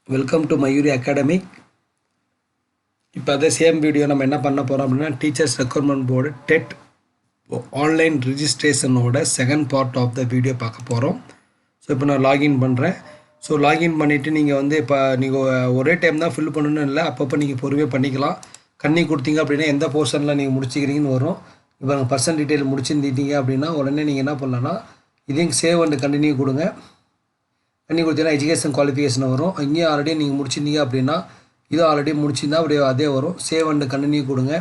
Welcome to Mayuri Academy. இப்போ அதே same video நம்ம என்ன பண்ண போகிறோம் அப்படின்னா teachers recruitment board TET online ரிஜிஸ்ட்ரேஷனோட second part of the video பார்க்க போகிறோம். ஸோ இப்போ நான் லாகின் பண்ணுறேன். ஸோ லாகின் பண்ணிவிட்டு நீங்கள் வந்து இப்போ நீங்கள் ஒரே டைம் தான் ஃபில் பண்ணணும்னு இல்லை, அப்பப்போ நீங்கள் பொறுமையாக பண்ணிக்கலாம். கண்ணி கொடுத்தீங்க அப்படின்னா எந்த போர்ஷனில் நீங்கள் முடிச்சிக்கிறீங்கன்னு வரும். இப்போ நாங்கள் பர்சன்ட் டீட்டெயில் முடிச்சிருந்தீங்க அப்படின்னா உடனே நீங்கள் என்ன பண்ணலான்னா இதையும் சேவ் அண்ட் கண்டினியூ கொடுங்க. கண்ணி கொடுத்தீங்கன்னா எஜுகேஷன் குவாலிஃபிகேஷன் வரும். இங்கேயும் ஆல்ரெடி நீங்கள் முடிச்சிருந்தீங்க அப்படின்னா இது ஆல்ரெடி முடிச்சிருந்தா அப்படியே அதே வரும். சேவ் அண்ட் கண்டினியூ கொடுங்க.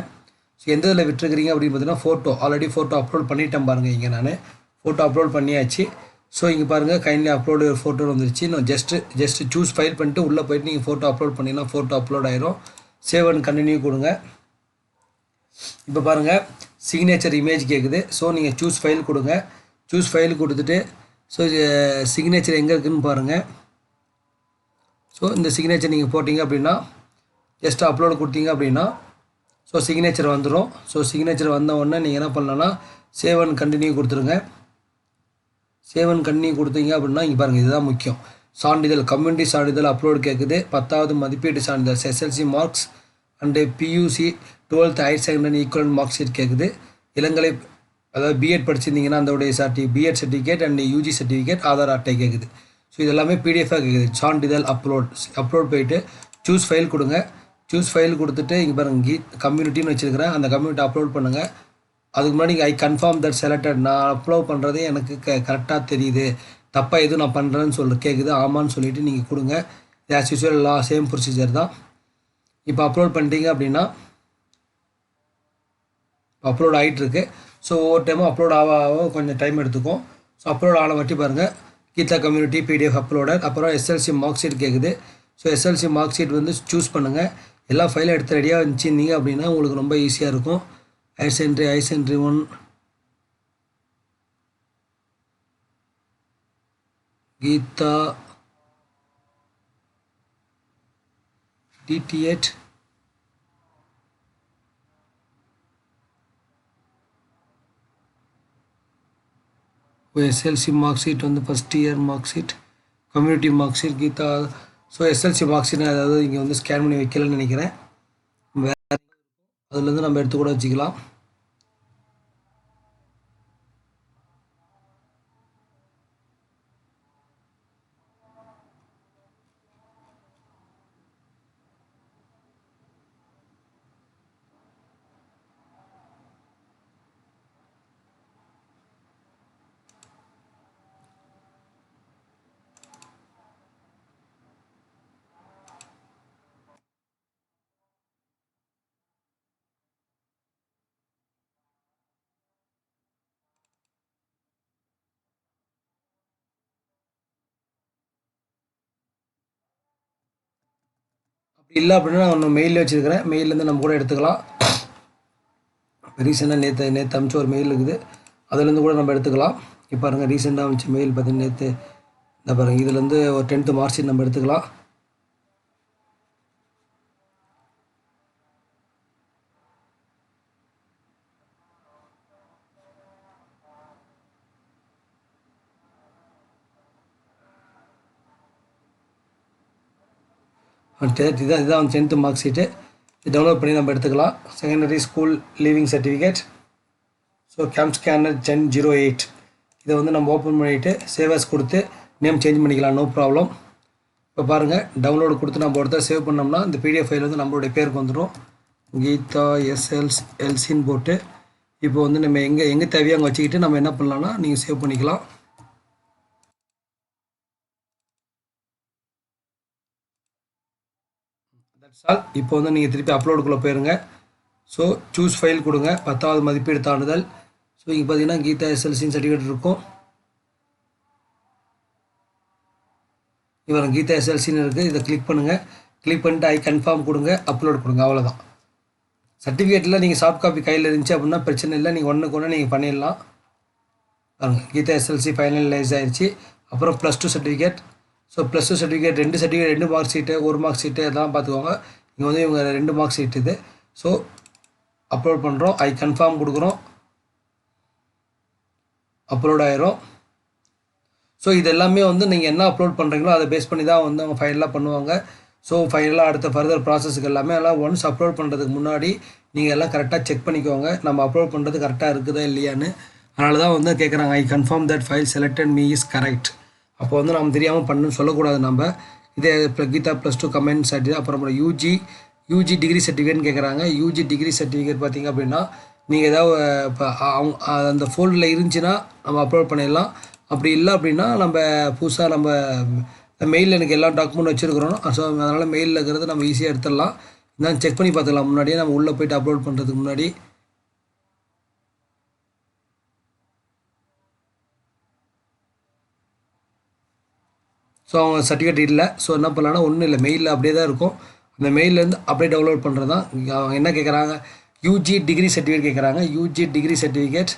ஸோ எந்த இதில் விட்டுருக்கிறீங்க அப்படின்னு பார்த்தீங்கன்னா ஃபோட்டோ ஆல்ரெடி ஃபோட்டோ அப்லோட் பண்ணிட்டேன் பாருங்கள். இங்கே நான் ஃபோட்டோ அப்லோட் பண்ணியாச்சு. ஸோ இங்கே பாருங்கள் கைண்ட்லி அப்லோடு ஃபோட்டோ வந்துருச்சு. நான் ஜஸ்ட்டு சூஸ் ஃபைல் பண்ணிட்டு உள்ளே போய்ட்டு நீங்கள் ஃபோட்டோ அப்லோட் பண்ணிங்கன்னா ஃபோட்டோ அப்லோட் ஆயிரும். சேவ் அண்ட் கண்டினியூ கொடுங்க. இப்போ பாருங்கள் சிக்னேச்சர் இமேஜ் கேட்குது. ஸோ நீங்கள் சூஸ் ஃபைல் கொடுங்க. சூஸ் ஃபைல் கொடுத்துட்டு ஸோ சிக்னேச்சர் எங்கே இருக்குதுன்னு பாருங்கள். ஸோ இந்த சிக்னேச்சர் நீங்கள் போட்டிங்க அப்படின்னா ஜஸ்ட் அப்லோடு கொடுத்தீங்க அப்படின்னா ஸோ சிக்னேச்சர் வந்துடும். ஸோ சிக்னேச்சர் வந்த உடனே நீங்கள் என்ன பண்ணலான்னா சேவ் அண்ட் கண்டினியூ கொடுத்துருங்க. சேவ் அண்ட் கண்டினியூ கொடுத்தீங்க அப்படின்னா இங்கே பாருங்கள் இதுதான் முக்கியம். சான்றிதழ் கம்யூனிட்டி சான்றிதழ் அப்லோடு கேட்குது. 10வது மதிப்பீட்டு சான்றிதழ் SSLC marks and PUC 12th higher secondary equivalent mark sheet கேட்குது. இளங்கலை அதாவது பிஎட் படிச்சிருந்தீங்கன்னா அதோடைய B Ed certificate and UG certificate Aadhaar அட்டை கேட்குது. ஸோ இதெல்லாமே PDF-ஆக கேட்குது. சான்றிதழ் அப்லோட் போயிட்டு சூஸ் ஃபைல் கொடுங்க. சூஸ் ஃபைல் கொடுத்துட்டு இங்கே பாருங்கள் கம்யூனிட்டின்னு வச்சுருக்கிறேன். அந்த கம்யூனிட்டி அப்லோட் பண்ணுங்கள். அதுக்கு முன்னாடி ஐ கன்ஃபார்ம் தட் செலக்டட், நான் அப்லோட் பண்ணுறதே எனக்கு கரெக்டாக தெரியுது, தப்பாக எதுவும் நான் பண்ணுறேன்னு கேட்குது. ஆமான்னு சொல்லிவிட்டு நீங்கள் கொடுங்க. ஆஸ் யூஸ்வல் சேம் ப்ரொசீஜர் தான். இப்போ அப்லோட் பண்ணிட்டீங்க அப்படின்னா அப்லோட் ஆகிட்டுருக்கு. ஸோ ஒவ்வொரு டைமும் அப்லோட் ஆக கொஞ்சம் டைம் எடுத்துக்கும். ஸோ அப்லோட் ஆன வட்டி பாருங்கள் கீதா கம்யூனிட்டி PDF அப்லோடர். அப்புறம் SLC மார்க் ஷீட் கேட்குது. ஸோ SLC மார்க் ஷீட் வந்து சூஸ் பண்ணுங்கள். எல்லா ஃபைலும் எடுத்து ரெடியாக வச்சுருந்தீங்க அப்படின்னா உங்களுக்கு ரொம்ப ஈஸியாக இருக்கும். ஹையர் செகண்டரி 1 கீதா TNTET SLC மார்க் ஷீட் வந்து first year mark sheet, community mark sheet கீதா. ஸோ SLC மார்க் ஷீட் அதாவது இங்கே வந்து ஸ்கேன் பண்ணி வைக்கலன்னு நினைக்கிறேன். வேறு அதுலேருந்து நம்ம எடுத்து கூட வச்சுக்கலாம். அப்படி இல்லை அப்படின்னா நான் ஒன்று மெயிலில் வச்சுருக்கிறேன். மெயிலேருந்து நம்ம கூட எடுத்துக்கலாம். ரீசெண்டாக நேற்று அமிச்ச ஒரு மெயில் இருக்குது, அதுலேருந்து கூட நம்ம எடுத்துக்கலாம். இப்போ பாருங்கள் ரீசெண்டாக அமிச்ச மெயில் பார்த்தீங்கன்னா நேற்று இந்த பாருங்கள் இதுலேருந்து ஒரு 10th மார்க் ஷீட் நம்ம எடுத்துக்கலாம். இதுதான் 10th மார்க் ஷீட்டு. டவுன்லோட் பண்ணி நம்ம எடுத்துக்கலாம். Secondary school leaving certificate. So game scanner 1008 இதை வந்து நம்ம ஓப்பன் பண்ணிவிட்டு சேவஸ் கொடுத்து நேம் சேஞ்ச் பண்ணிக்கலாம், நோ ப்ராப்ளம். இப்போ பாருங்கள் டவுன்லோடு கொடுத்து நம்ம ஒருத்தர் சேவ் பண்ணோம்னா இந்த PDF ஃபைல் வந்து நம்மளுடைய பேருக்கு வந்துடும். கீதா SLCன்னு போட்டு இப்போ வந்து நம்ம எங்கே தேவையோ அங்கே வச்சுக்கிட்டு நம்ம என்ன பண்ணலாம்னா நீங்கள் சேவ் பண்ணிக்கலாம். இப்போ வந்து நீங்கள் திருப்பி அப்லோடுக்குள்ளே போயிருங்க. ஸோ சூஸ் ஃபைல் கொடுங்க. 10வது மதிப்பீடு சான்றிதழ். ஸோ இங்கே பார்த்தீங்கன்னா கீதா SLC சர்டிஃபிகேட் இருக்கும். இவங்க கீதா SLCன்னு இருக்குது. இதை கிளிக் பண்ணுங்கள். கிளிக் பண்ணிட்டு ஐ கன்ஃபார்ம் கொடுங்க, அப்லோட் கொடுங்க, அவ்வளோதான். சர்டிஃபிகேட்டில் நீங்கள் சாஃப்ட் காப்பி கையில் இருந்துச்சு அப்படின்னா பிரச்சனை இல்லை, நீங்கள் ஒன்றுக்கு ஒன்று நீங்கள் பண்ணிடலாம். கீதா SLC ஃபைனலைஸ் ஆயிடுச்சு. அப்புறம் +2 certificate. So +2 certificate 2 certificate 2 mark sheet 1 mark sheet அதெல்லாம் பார்த்துக்கோங்க. இங்கே வந்து இவங்க 2 மார்க் ஷீட் இது. ஸோ அப்லோட் பண்ணுறோம். ஐ கன்ஃபார்ம் கொடுக்குறோம், அப்லோட் ஆயிரும். ஸோ இது எல்லாமே வந்து நீங்கள் என்ன அப்லோட் பண்ணுறீங்களோ அதை பேஸ் பண்ணி தான் வந்து அவங்க ஃபைனலாக பண்ணுவாங்க. ஸோ ஃபைனலாக அடுத்த ஃபர்தர் ப்ராசஸுக்கு எல்லாமே எல்லாம் ஒன்ஸ் அப்லோட் பண்ணுறதுக்கு முன்னாடி நீங்கள் எல்லாம் கரெக்டாக செக் பண்ணிக்கோங்க, நம்ம அப்லோட் பண்ணுறது கரெக்டாக இருக்குதா இல்லையான்னு. அதனால தான் வந்து கேட்குறாங்க, ஐ confirm that file selected me is correct. அப்போ வந்து நம்ம தெரியாமல் பண்ணுன்னு சொல்லக்கூடாது. நம்ம இதே கீதா +2 கமெண்ட் சர்டிஃபிகேட், அப்புறம் யூஜி டிகிரி சர்டிஃபிகேட்னு கேட்குறாங்க. யூஜி டிகிரி சர்டிஃபிகேட் பார்த்திங்க அப்படின்னா நீங்கள் ஏதாவது இப்போ அந்த ஃபோல்டரில் இருந்துச்சுன்னா நம்ம அப்லோட் பண்ணிடலாம். அப்படி இல்லை அப்படின்னா நம்ம புதுசாக நம்ம மெயிலில் எனக்கு எல்லா டாக்குமெண்ட் வச்சுருக்கிறோம். ஸோ அதனால் மெயிலில் இருக்கிறது நம்ம ஈஸியாக எடுத்துடலாம். நான் செக் பண்ணி பார்த்துக்கலாம் முன்னாடியே, நம்ம உள்ளே போய்ட்டு அப்லோட் பண்ணுறதுக்கு முன்னாடி. ஸோ அவங்க சர்டிஃபிகேட் இல்லை. ஸோ என்ன பண்ணலான்னா ஒன்றும் இல்லை, மெயிலில் அப்படியே தான் இருக்கும். அந்த மெயிலேருந்து அப்படியே டவுன்லோட் பண்ணுறது தான். அவங்க என்ன கேட்குறாங்க, யூஜி டிகிரி சர்டிஃபிகேட் கேட்குறாங்க. UG degree certificate.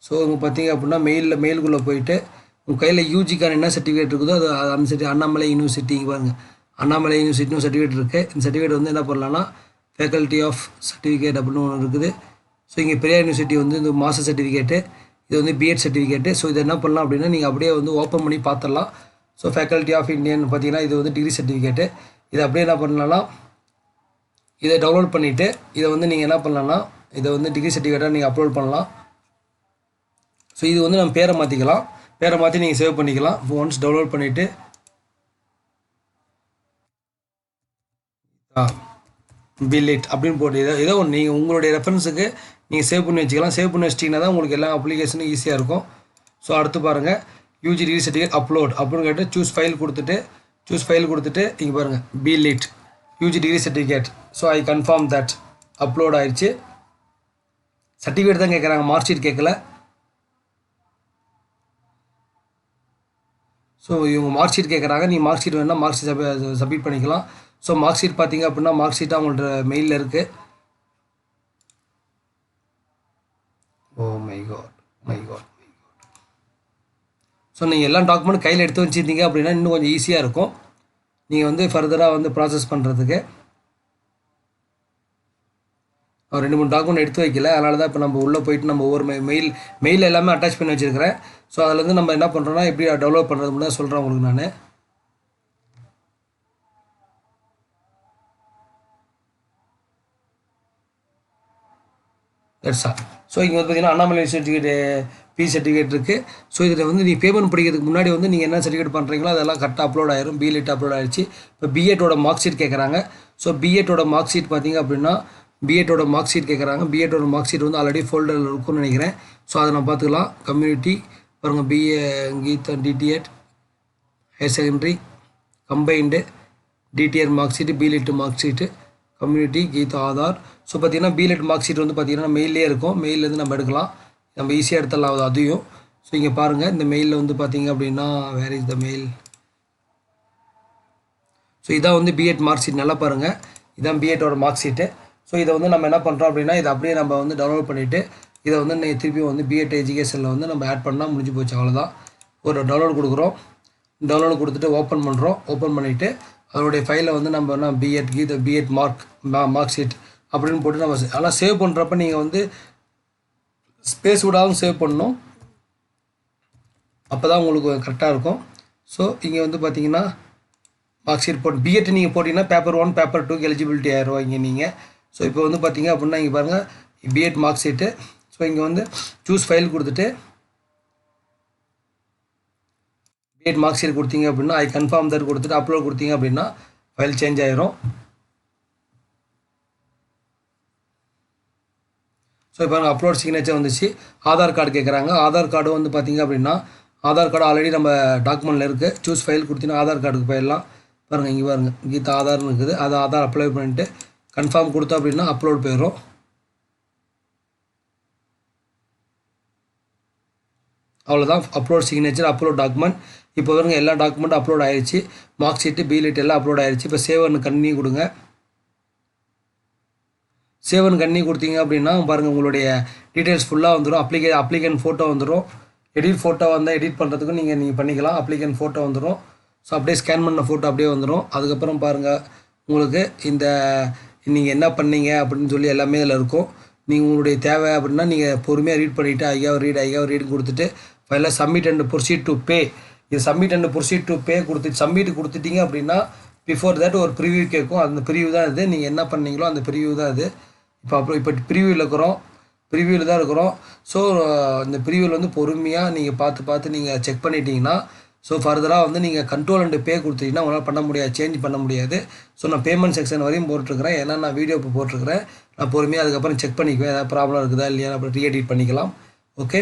ஸோ அவங்க பார்த்தீங்க அப்படின்னா மெயிலுக்குள்ளே போயிட்டு உங்கள் கையில் யூஜிக்கான என்ன சர்டிஃபிகேட் இருக்குதோ அது அந்த அண்ணாமலை யூனிவர்சிட்டி பாருங்கள், அண்ணாமலை யூனிவர்சிட்டின்னு சர்டிஃபிகேட் இருக்குது. இந்த சர்டிஃபிகேட் வந்து என்ன பண்ணலான்னா ஃபேக்கல்ட்டி ஆஃப் சர்டிஃபிகேட் அப்படின்னு ஒன்று இருக்குது. ஸோ இங்கே பெரியார் யூனிவர்சிட்டி வந்து இந்த மாஸ்டர் சர்டிஃபிகேட்டு, இது வந்து பிஎட் சர்டிஃபிகேட்டு. ஸோ இது என்ன பண்ணலாம் அப்படின்னா நீங்கள் அப்படியே வந்து ஓப்பன் பண்ணி பார்த்துடலாம். ஸோ ஃபேக்கல்ட்டி ஆஃப் இந்தியன் பார்த்தீங்கன்னா இது வந்து டிகிரி சர்டிஃபிகேட்டு. இதை அப்படியே என்ன பண்ணலாம்னா இதை டவுன்லோட் பண்ணிவிட்டு இதை வந்து நீங்கள் என்ன பண்ணலாம்னா இதை வந்து டிகிரி சர்டிஃபிகேட்டாக நீங்கள் அப்லோட் பண்ணலாம். ஸோ இது வந்து நம்ம பேரை மாற்றிக்கலாம், பேரை மாற்றி நீங்கள் சேவ் பண்ணிக்கலாம். இப்போ ஒன்ஸ் டவுன்லோட் பண்ணிவிட்டு பில்லிட் அப்படின்னு போட்டு ஏதோ ஒன்று நீங்கள் உங்களுடைய ரெஃபரன்ஸுக்கு நீங்கள் சேவ் பண்ணி வச்சுக்கலாம். சேவ் பண்ணி வச்சிட்டிங்கன்னா தான் உங்களுக்கு எல்லா அப்ளிகேஷனும் ஈஸியாக இருக்கும். ஸோ அடுத்து பாருங்கள், யூஜி டிகிரி சர்டிஃபிகேட் அப்லோட் அப்படின்னு கேட்டு சூஸ் ஃபைல் கொடுத்துட்டு இங்கே பாருங்கள் பில்லிட் UG degree certificate. So I confirm that upload ஆயிடுச்சு. சர்டிஃபிகேட் தான் கேட்குறாங்க, மார்க் ஷீட் கேட்கல. ஸோ இவங்க மார்க் ஷீட் கேட்குறாங்க. நீங்கள் மார்க் ஷீட் வேணால் மார்க் ஷீட் சப்மிட் பண்ணிக்கலாம். ஸோ மார்க் ஷீட் பார்த்தீங்க அப்படின்னா மார்க் ஷீட்டாக அவங்கள்ட்ட மெயிலில் இருக்குது. Oh my God. ஸோ நீங்கள் எல்லா டாக்குமெண்ட் கையில் எடுத்து வச்சுருந்தீங்க அப்படின்னா இன்னும் கொஞ்சம் ஈஸியாக இருக்கும் நீங்கள் வந்து ஃபர்தராக வந்து ப்ராசஸ் பண்ணுறதுக்கு. 2-3 டாக்குமெண்ட் எடுத்து வைக்கல, அதனால தான் இப்போ நம்ம உள்ளே போயிட்டு நம்ம ஒவ்வொரு மெயில் எல்லாமே அட்டாச் பண்ணி வச்சுருக்கிறேன். ஸோ அதில் நம்ம என்ன பண்ணுறோன்னா எப்படி டெவலப் பண்ணுறது தான் சொல்கிறேன் உங்களுக்கு நான். That's all. ஸோ இங்கே வந்து பார்த்தீங்கன்னா அண்ணாமலை சர்டிஃபிகேட் பி சர்டிஃபிகேட் இருக்குது. ஸோ இதில் வந்து நீங்கள் பேமெண்ட் படிக்கிறதுக்கு முன்னாடி வந்து நீங்கள் என்ன சர்டிஃபிகேட் பண்ணுறீங்களோ அதெல்லாம் கரெக்டாக அப்லோட் ஆயிரும். பிஎட் அப்லோட் ஆயிடுச்சு. இப்போ பிஎட்டோட மார்க் ஷீட் கேட்குறாங்க. ஸோ பிஎட்டோட மார்க் ஷீட் பார்த்தீங்க அப்படின்னா பிஎட்டோட மார்க் ஷீட் கேட்குறாங்க. பிஎட்டோட மார்க் ஷீட் வந்து ஆல்ரெடி ஃபோல்டரில் இருக்கும்னு நினைக்கிறேன். ஸோ அதை நான் பார்த்துக்கலாம். கம்யூனிட்டி பாருங்கள், BA Geetha D T Ed higher secondary combined DTR mark sheet, B Lit mark sheet, community Geetha Aadhaar. So பார்த்தீங்கன்னா பிலிட் மார்க் ஷீட் வந்து பார்த்தீங்கன்னா மெயிலே இருக்கும். மெயிலேருந்து நம்ம எடுக்கலாம், நம்ம ஈஸியாக எடுத்துடலாம் அதையும். ஸோ இங்கே பாருங்கள், இந்த மெயிலில் வந்து பார்த்தீங்க அப்படின்னா where is the mail. So இதான் வந்து பிஎட் மார்க் ஷீட். நல்லா பாருங்கள், இதான் பிஎட்டோட மார்க் ஷீட்டு. ஸோ இதை வந்து நம்ம என்ன பண்ணுறோம் அப்படின்னா இதை அப்படியே நம்ம வந்து டவுன்லோட் பண்ணிவிட்டு இதை வந்து திருப்பி வந்து பிஎட் எஜுகேஷனில் வந்து நம்ம ஆட் பண்ணால் முடிஞ்சு போச்சு, அவ்வளோதான். ஒரு டவுன்லோட் கொடுக்குறோம், டவுன்லோட் கொடுத்துட்டு ஓப்பன் பண்ணுறோம். ஓப்பன் பண்ணிவிட்டு அதனுடைய ஃபைலை வந்து நம்ம என்ன பிஎட் மார்க் ஷீட் அப்படின்னு போட்டு நம்ம ஆனால் சேவ் பண்ணுறப்ப நீங்கள் வந்து ஸ்பேஸ் விடாமல் சேவ் பண்ணணும், அப்போ தான் உங்களுக்கு கரெக்டாக இருக்கும். ஸோ இங்கே வந்து பார்த்தீங்கன்னா மார்க் ஷீட் போட்டு பிஎட் நீங்கள் போட்டிங்கன்னா பேப்பர் 1 பேப்பர் 2க்கு எலிஜிபிலிட்டி ஆயிடுவாங்க நீங்கள். ஸோ இப்போ வந்து பார்த்தீங்க அப்படின்னா இங்கே பாருங்கள் பிஎட் மார்க் ஷீட்டு. ஸோ இங்கே வந்து சூஸ் ஃபைல் கொடுத்துட்டு பிஎட் மார்க் ஷீட் கொடுத்தீங்க அப்படின்னா ஐ கன்ஃபார்ம் தட் கொடுத்துட்டு அப்லோட் கொடுத்தீங்க அப்படின்னா ஃபைல் சேஞ்ச் ஆயிரும். ஸோ இப்போ அப்லோட் சிக்னேச்சர் வந்துச்சு. ஆதார் கார்டு கேட்குறாங்க. ஆதார் கார்டு வந்து பார்த்தீங்க அப்படின்னா ஆதார் கார்டு ஆல்ரெடி நம்ம டாக்குமெண்ட்டில் இருக்குது. சூஸ் ஃபைல் கொடுத்தீங்கன்னா ஆதார் கார்டுக்கு போயிடலாம். பாருங்கள், இங்கே பாருங்கள் கீதா ஆதார்னு இருக்குது. அதை ஆதார் அப்ளை பண்ணிவிட்டு கன்ஃபார்ம் கொடுத்தோம் அப்படின்னா அப்லோட் போயிடும். அவ்வளோதான், அப்லோட் சிக்னேச்சர், அப்லோட் டாக்குமெண்ட். இப்போ பாருங்கள் எல்லா டாக்குமெண்ட்டும் அப்லோட் ஆயிடுச்சு. மார்க் ஷீட்டு, பிலிட் எல்லாம் அப்லோட் ஆயிடுச்சு. இப்போ சேவ் கண்டினியூ கொடுங்க. சேவ் கண்டினியூ கொடுத்தீங்க அப்படின்னா பாருங்கள் உங்களுடைய டீட்டெயில்ஸ் ஃபுல்லாக வந்துடும். அப்ளிகன் ஃபோட்டோ வந்துடும். எடிட் ஃபோட்டோ வந்தால் எடிட் பண்ணுறதுக்கும் நீங்கள் பண்ணிக்கலாம். அப்ளிகன் ஃபோட்டோ வந்துடும். ஸோ அப்படியே ஸ்கேன் பண்ண ஃபோட்டோ அப்படியே வந்துடும். அதுக்கப்புறம் பாருங்கள் உங்களுக்கு இந்த நீங்கள் என்ன பண்ணீங்க அப்படின்னு சொல்லி எல்லாமே இதில் இருக்கும். நீங்கள் உங்களுடைய தேவை அப்படின்னா நீங்கள் பொறுமையாக ரீட் பண்ணிவிட்டு ஐயாவை ரீட் கொடுத்துட்டு ஃபைலில் submit and proceed to pay இது submit and proceed to pay submit கொடுத்துட்டீங்க அப்படின்னா பிஃபோர் தட் ஒரு ப்ரிவியூ கேட்கும். அந்த ப்ரிவியூ தான் இது. நீங்கள் என்ன பண்ணீங்களோ அந்த ப்ரிவியூ தான் இது. இப்போ ப்ரிவியூவில் இருக்கிறோம். ப்ரிவியூவில் தான் இருக்கிறோம். ஸோ இந்த ப்ரிவியூவில் வந்து பொறுமையாக நீங்கள் பார்த்து நீங்கள் செக் பண்ணிட்டீங்கன்னா ஸோ ஃபர்தராக வந்து நீங்கள் கண்ட்ரோல் அண்ட் பே கொடுத்தீங்கன்னா உங்களால் பண்ண முடியாது, சேஞ்ச் பண்ண முடியாது. ஸோ நான் பேமெண்ட் செக்ஷன் வரையும் போட்டிருக்கிறேன். ஏன்னா நான் வீடியோ இப்போ போட்டிருக்கிறேன். நான் பொறுமையாக அதுக்கப்புறம் செக் பண்ணிக்குவேன். ஏதாவது ப்ராப்ளம் இருக்குதா இல்லையா, அப்புறம் ரீஎடிட் பண்ணிக்கலாம். ஓகே,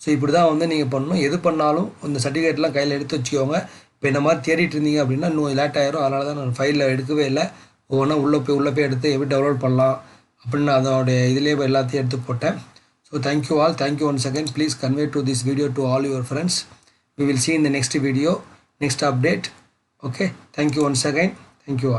ஸோ இப்படி தான் வந்து நீங்கள் பண்ணணும். எது பண்ணாலும் இந்த சர்டிஃபிகேட்லாம் கையில் எடுத்து வச்சுக்கோங்க. இப்போ இந்த மாதிரி தேடிட்டு இருந்தீங்க அப்படின்னா இன்னும் லேட் ஆயிரும். அதனால தான் நான் ஃபைலில் எடுக்கவே இல்லை. ஒவ்வொன்றா உள்ளே போய் எடுத்து எப்படி டவுன்லோட் பண்ணலாம் அப்படின்னு அதோடைய இதுலேயே எல்லாத்தையும் எடுத்து போட்டேன். So thank you all. Thank you once again. Please convey to this video to all your friends. We will see in the next video, next update. Okay, thank you once again. Thank you all.